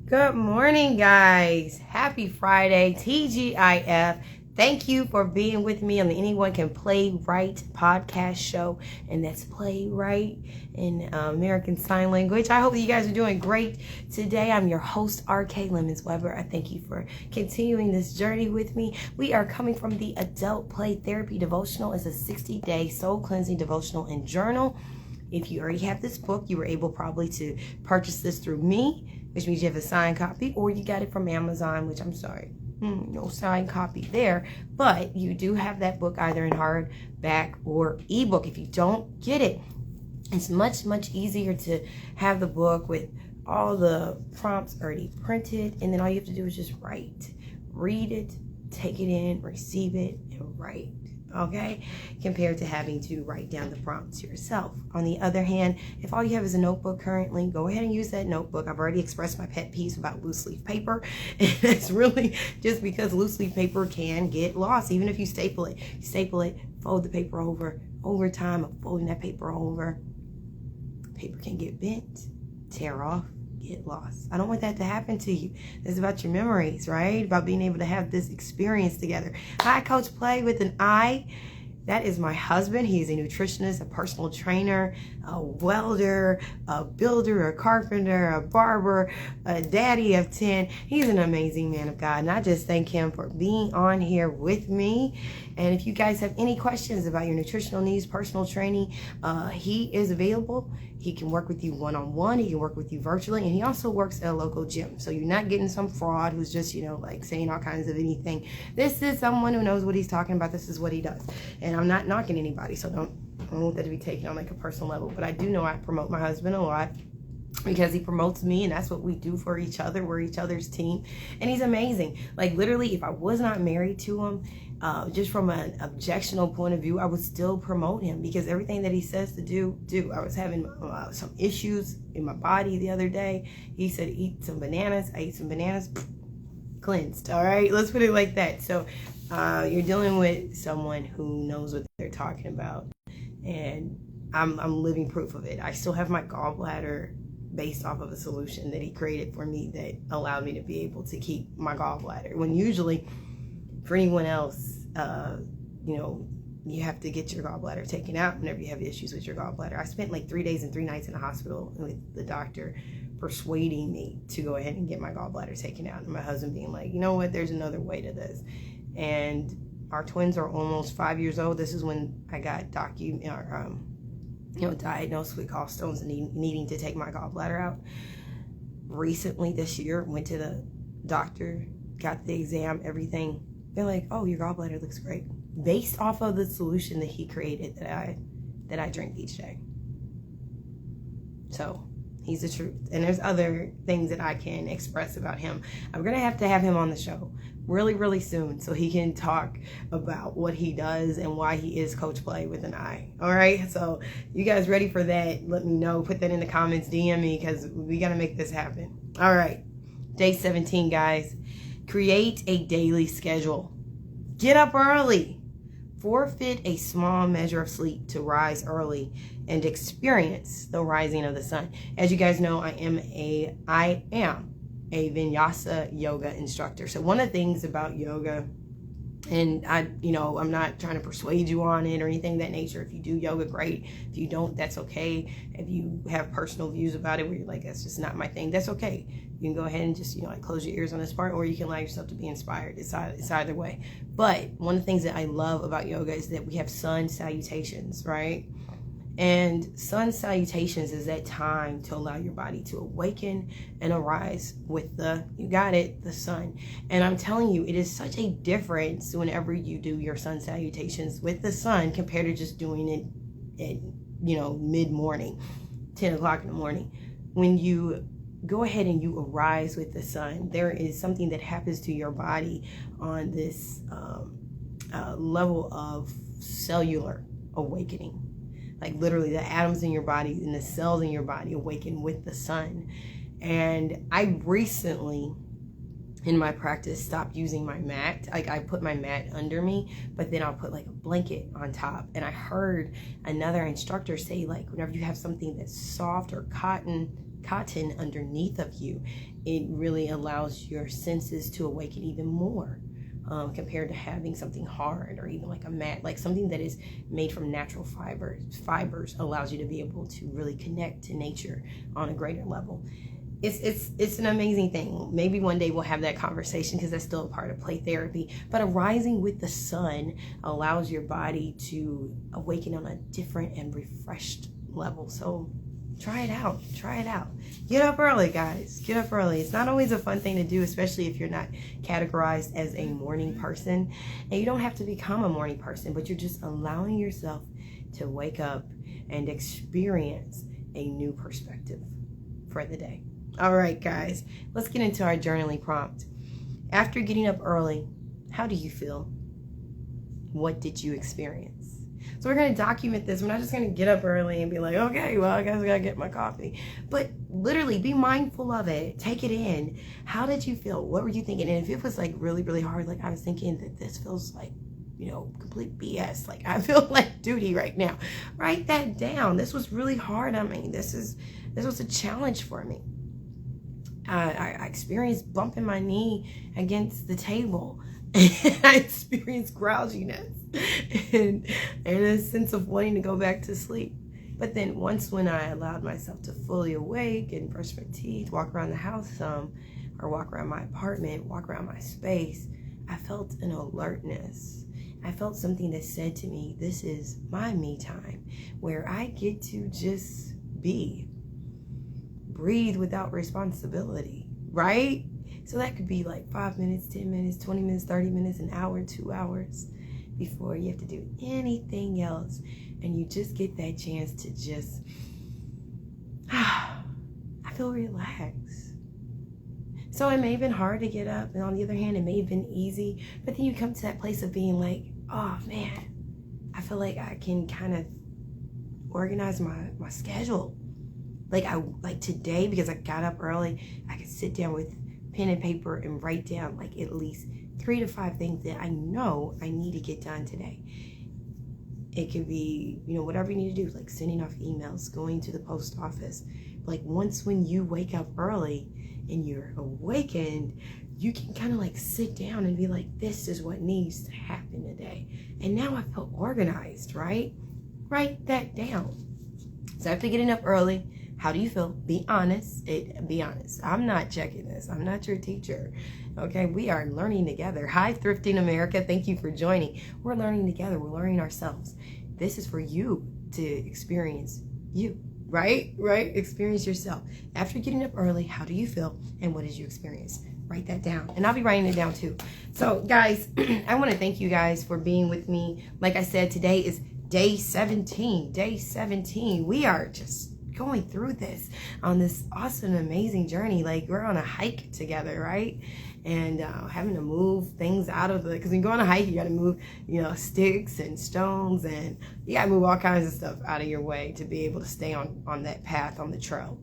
Good morning, guys. Happy Friday, TGIF. Thank you for being with me on the Anyone Can Playwrite podcast show, and that's Playwrite in American Sign Language. I hope that you guys are doing great today. I'm your host, RK Lemons Weber. I thank you for continuing this journey with me. We are coming from the Adult Play Therapy Devotional. It's a 60-day soul cleansing devotional and journal. If you already have this book, you were able probably to purchase this through me, which means you have a signed copy, or you got it from Amazon, which I'm sorry, no signed copy there. But you do have that book either in hardback or ebook. If you don't get it, it's much easier to have the book with all the prompts already printed, and then all you have to do is just write. Read it, take it in, receive it, and write. Okay, compared to having to write down the prompts yourself. On the other hand, if all you have is a notebook currently, go ahead and use that notebook. I've already expressed my pet peeves about loose leaf paper, and it's really just because loose leaf paper can get lost, even if you staple it. You staple it, fold the paper over time of folding that paper over, paper can get bent, tear off, get lost. I don't want that to happen to you. It's about your memories, right? About being able to have this experience together. Hi, Coach Play with an I. That is my husband. He's a nutritionist, a personal trainer, a welder, a builder, a carpenter, a barber, a daddy of 10. He's an amazing man of God, and I just thank him for being on here with me. And if you guys have any questions about your nutritional needs, personal training, he is available. He can work with you one-on-one. He can work with you virtually, and he also works at a local gym. So you're not getting some fraud who's just, like saying all kinds of anything. This is someone who knows what he's talking about. This is what he does. And I'm not knocking anybody, so I don't want that to be taken on like a personal level. But I do know I promote my husband a lot because he promotes me, and that's what we do for each other. We're each other's team, and he's amazing. Like literally, if I was not married to him, just from an objectional point of view, I would still promote him because everything that he says to do. I was having some issues in my body the other day. He said eat some bananas. I ate some bananas, cleansed. All right, let's put it like that. So you're dealing with someone who knows what they're talking about, and I'm living proof of it. I still have my gallbladder based off of a solution that he created for me that allowed me to be able to keep my gallbladder. When usually for anyone else, you have to get your gallbladder taken out whenever you have issues with your gallbladder. I spent like 3 days and 3 nights in the hospital with the doctor persuading me to go ahead and get my gallbladder taken out, and my husband being like, you know what, there's another way to this. And our twins are almost 5 years old. This is when I got diagnosed with gallstones and needing to take my gallbladder out. Recently this year, went to the doctor, got the exam, everything. They're like, oh, your gallbladder looks great, based off of the solution that he created that I drink each day. So he's the truth. And there's other things that I can express about him. I'm gonna have to have him on the show really soon so he can talk about what he does and why he is Coach Play with an I. All right, so you guys ready for that? Let me know. Put that in the comments, DM me, because we gotta make this happen. All right, day 17, guys. Create a daily schedule. Get up early. Forfeit a small measure of sleep to rise early and experience the rising of the sun. As you guys know, I am a Vinyasa yoga instructor. So one of the things about yoga, and I'm not trying to persuade you on it or anything of that nature. If you do yoga, great. If you don't, that's okay. If you have personal views about it where you're like, that's just not my thing, that's okay. You can go ahead and just, close your ears on this part, or you can allow yourself to be inspired. It's either way. But one of the things that I love about yoga is that we have sun salutations, right? And sun salutations is that time to allow your body to awaken and arise with the sun. And I'm telling you, it is such a difference whenever you do your sun salutations with the sun compared to just doing it at, mid-morning, 10 o'clock in the morning. When you go ahead and you arise with the sun, there is something that happens to your body on this level of cellular awakening. Like literally the atoms in your body and the cells in your body awaken with the sun. And I recently, in my practice, stopped using my mat. Like I put my mat under me, but then I'll put like a blanket on top. And I heard another instructor say, like, whenever you have something that's soft or cotton cotton underneath of you, it really allows your senses to awaken even more. Compared to having something hard or even like a mat, like something that is made from natural fibers allows you to be able to really connect to nature on a greater level. It's an amazing thing. Maybe one day we'll have that conversation because that's still a part of play therapy. But arising with the sun allows your body to awaken on a different and refreshed level. So try it out. Get up early, guys. Get up early. It's not always a fun thing to do, especially if you're not categorized as a morning person. And you don't have to become a morning person, but you're just allowing yourself to wake up and experience a new perspective for the day. All right, guys, let's get into our journaling prompt. After getting up early, how do you feel? What did you experience? So we're going to document this. We're not just going to get up early and be like, okay, well, I guess I got to get my coffee. But literally be mindful of it. Take it in. How did you feel? What were you thinking? And if it was like really, really hard, like I was thinking that this feels like, complete BS. Like I feel like duty right now. Write that down. This was really hard. I mean, this was a challenge for me. I experienced bumping my knee against the table. I experienced grouchiness and a sense of wanting to go back to sleep. But then when I allowed myself to fully awake and brush my teeth, walk around the house some, or walk around my apartment, walk around my space, I felt an alertness. I felt something that said to me, this is my me time, where I get to just be. Breathe without responsibility, right? So that could be like 5 minutes, 10 minutes, 20 minutes, 30 minutes, an hour, 2 hours before you have to do anything else. And you just get that chance to just, I feel relaxed. So it may have been hard to get up. And on the other hand, it may have been easy. But then you come to that place of being like, oh man, I feel like I can kind of organize my schedule. Like today, because I got up early, I could sit down with pen and paper and write down like at least 3 to 5 things that I know I need to get done today. It could be, whatever you need to do, like sending off emails, going to the post office. Like when you wake up early and you're awakened, you can kind of like sit down and be like, this is what needs to happen today. And now I feel organized, right? Write that down. So after getting up early, how do you feel? Be honest. Be honest. I'm not checking this. I'm not your teacher. Okay, we are learning together. Hi, Thrifting America. Thank you for joining. We're learning together. We're learning ourselves. This is for you to experience you, right? Experience yourself. After getting up early, how do you feel? And what did you experience? Write that down. And I'll be writing it down too. So guys, I want to thank you guys for being with me. Like I said, today is day 17. Day 17. We are just going through this on this awesome, amazing journey. Like we're on a hike together, right? And having to move things out of because when you go on a hike, you got to move, sticks and stones, and you got to move all kinds of stuff out of your way to be able to stay on that path, on the trail.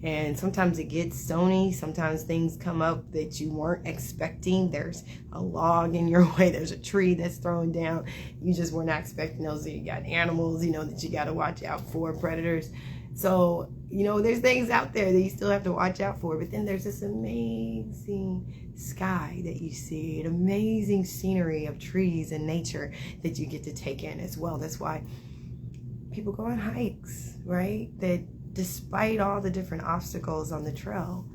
And sometimes it gets stony. Sometimes things come up that you weren't expecting. There's a log in your way. There's a tree that's thrown down. You just were not expecting those. You got animals, that you got to watch out for, predators. So, there's things out there that you still have to watch out for. But then there's this amazing sky that you see, an amazing scenery of trees and nature that you get to take in as well. That's why people go on hikes, right? That despite all the different obstacles on the trail,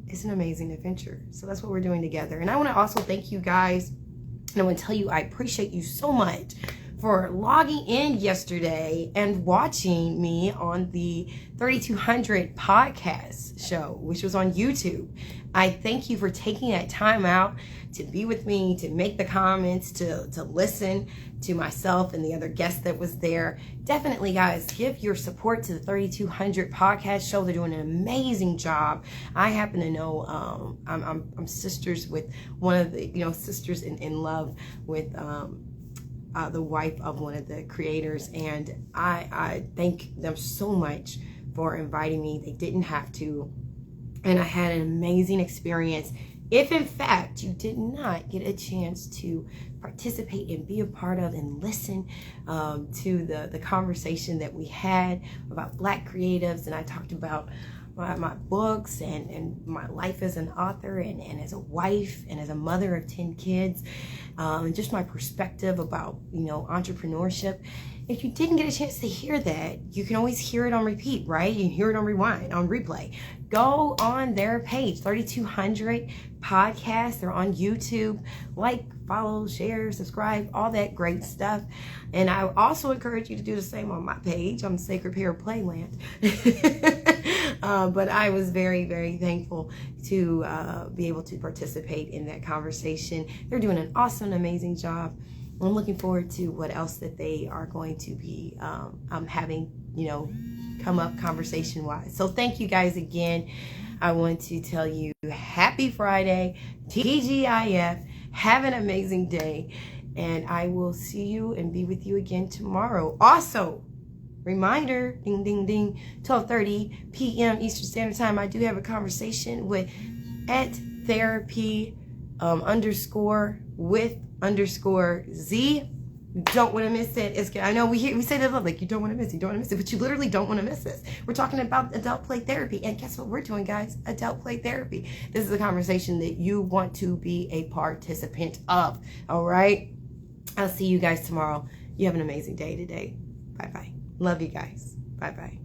it's an amazing adventure. So that's what we're doing together. And I want to also thank you guys. And I want to tell you, I appreciate you so much for logging in yesterday and watching me on the 3200 podcast show, which was on YouTube. I thank you for taking that time out to be with me, to make the comments, to listen to myself and the other guests that was there. Definitely, guys, give your support to the 3200 podcast show. They're doing an amazing job. I happen to know I'm sisters with one of the sisters in love with the wife of one of the creators, and I thank them so much for inviting me. They didn't have to, and I had an amazing experience. If in fact you did not get a chance to participate and be a part of and listen to the conversation that we had about Black creatives, and I talked about my books and my life as an author and as a wife and as a mother of 10 kids, and just my perspective about, entrepreneurship. If you didn't get a chance to hear that, you can always hear it on repeat, right? You can hear it on rewind, on replay. Go on their page, 3200 Podcasts. They're on YouTube. Like, follow, share, subscribe, all that great stuff. And I also encourage you to do the same on my page. I'm Sacred Pair of Playland. But I was very, very thankful to be able to participate in that conversation. They're doing an awesome, amazing job. I'm looking forward to what else that they are going to be having, come up conversation-wise. So thank you guys again. I want to tell you happy Friday, TGIF. Have an amazing day. And I will see you and be with you again tomorrow. Also, reminder, ding, ding, ding, 12:30 p.m. Eastern Standard Time. I do have a conversation with @therapy _with_Z. You don't want to miss it. I know we say that a lot, like you don't want to miss it, but you literally don't want to miss this. We're talking about adult play therapy, and guess what we're doing, guys? Adult play therapy. This is a conversation that you want to be a participant of. All right. I'll see you guys tomorrow. You have an amazing day today. Bye bye. Love you guys. Bye bye.